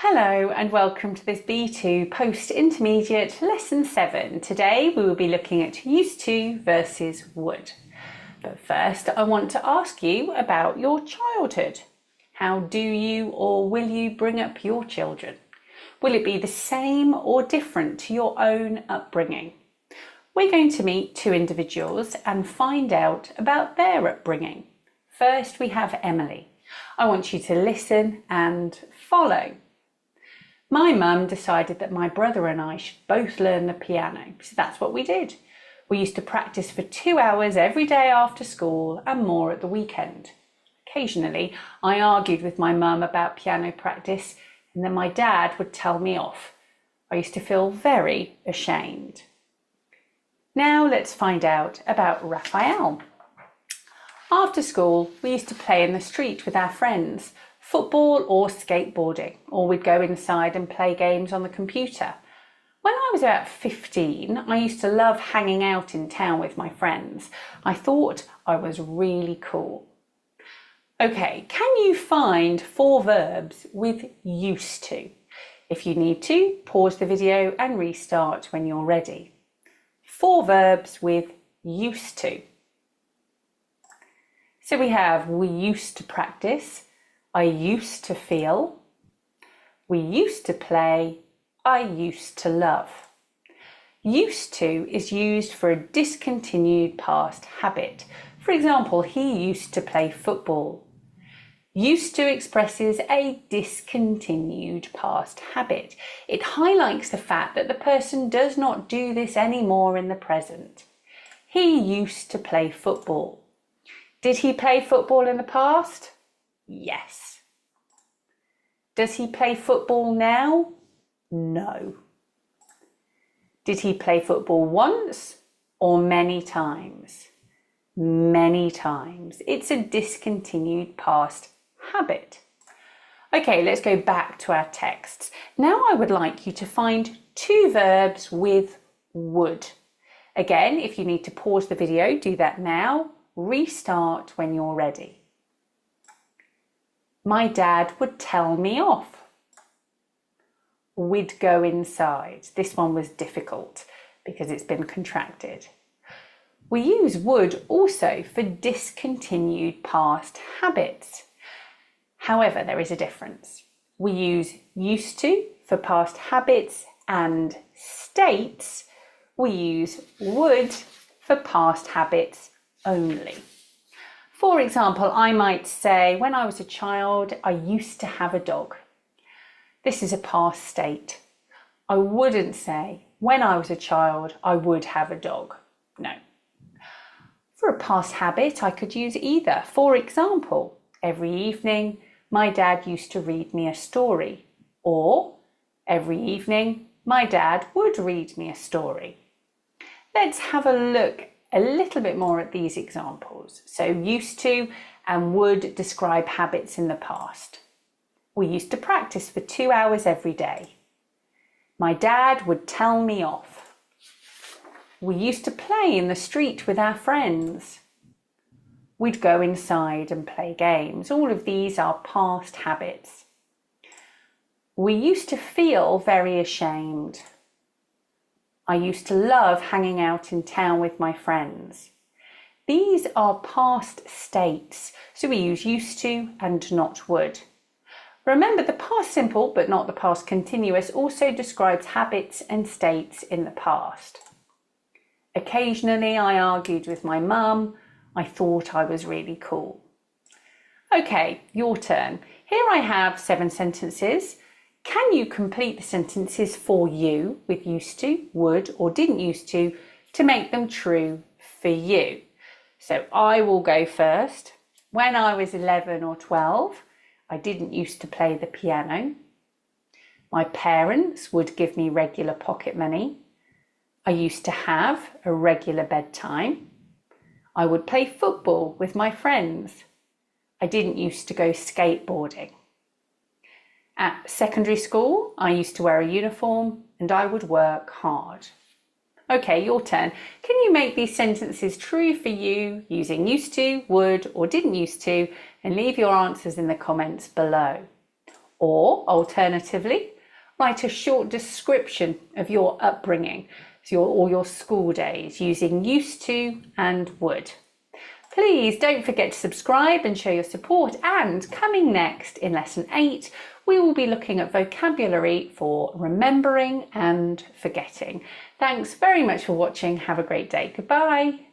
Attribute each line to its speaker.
Speaker 1: Hello and welcome to this B2 Post-Intermediate Lesson 7. Today we will be looking at used to versus would. But first I want to ask you about your childhood. How do you or will you bring up your children? Will it be the same or different to your own upbringing? We're going to meet two individuals and find out about their upbringing. First we have Emily. I want you to listen and follow. My mum decided that my brother and I should both learn the piano, so that's what we did. We used to practice for 2 hours every day after school and more at the weekend. Occasionally, I argued with my mum about piano practice and then my dad would tell me off. I used to feel very ashamed. Now let's find out about Raphael. After school, we used to play in the street with our friends, football or skateboarding, or we'd go inside and play games on the computer. When I was about 15, I used to love hanging out in town with my friends. I thought I was really cool. Okay, can you find 4 verbs with used to? If you need to, pause the video and restart when you're ready. 4 verbs with used to. So we have we used to practice, I used to feel, we used to play, I used to love. Used to is used for a discontinued past habit. For example, he used to play football. Used to expresses a discontinued past habit. It highlights the fact that the person does not do this anymore in the present. He used to play football. Did he play football in the past? Yes. Does he play football now? No. Did he play football once or many times? Many times. It's a discontinued past habit. Okay, let's go back to our texts. Now I would like you to find 2 verbs with would. Again, if you need to pause the video, do that now. Restart when you're ready. My dad would tell me off. We'd go inside. This one was difficult because it's been contracted. We use would also for discontinued past habits. However, there is a difference. We use used to for past habits and states. We use would for past habits only. For example, I might say, when I was a child, I used to have a dog. This is a past state. I wouldn't say, when I was a child, I would have a dog. No. For a past habit, I could use either. For example, every evening, my dad used to read me a story. Or, every evening, my dad would read me a story. Let's have a look a little bit more at these examples. So used to and would describe habits in the past. We used to practice for 2 hours every day. My dad would tell me off. We used to play in the street with our friends. We'd go inside and play games. All of these are past habits. We used to feel very ashamed. I used to love hanging out in town with my friends. These are past states, so we use used to and not would. Remember, the past simple but not the past continuous also describes habits and states in the past. Occasionally I argued with my mum. I thought I was really cool. Okay, your turn. Here I have 7 sentences. Can you complete the sentences for you with used to, would or didn't used to make them true for you? So I will go first. When I was 11 or 12, I didn't used to play the piano. My parents would give me regular pocket money. I used to have a regular bedtime. I would play football with my friends. I didn't used to go skateboarding. At secondary school, I used to wear a uniform and I would work hard. Okay, your turn. Can you make these sentences true for you using used to, would or didn't used to, and leave your answers in the comments below. Or alternatively, write a short description of your upbringing or your school days using used to and would. Please don't forget to subscribe and show your support, and coming next in lesson 8 we will be looking at vocabulary for remembering and forgetting. Thanks very much for watching. Have a great day. Goodbye.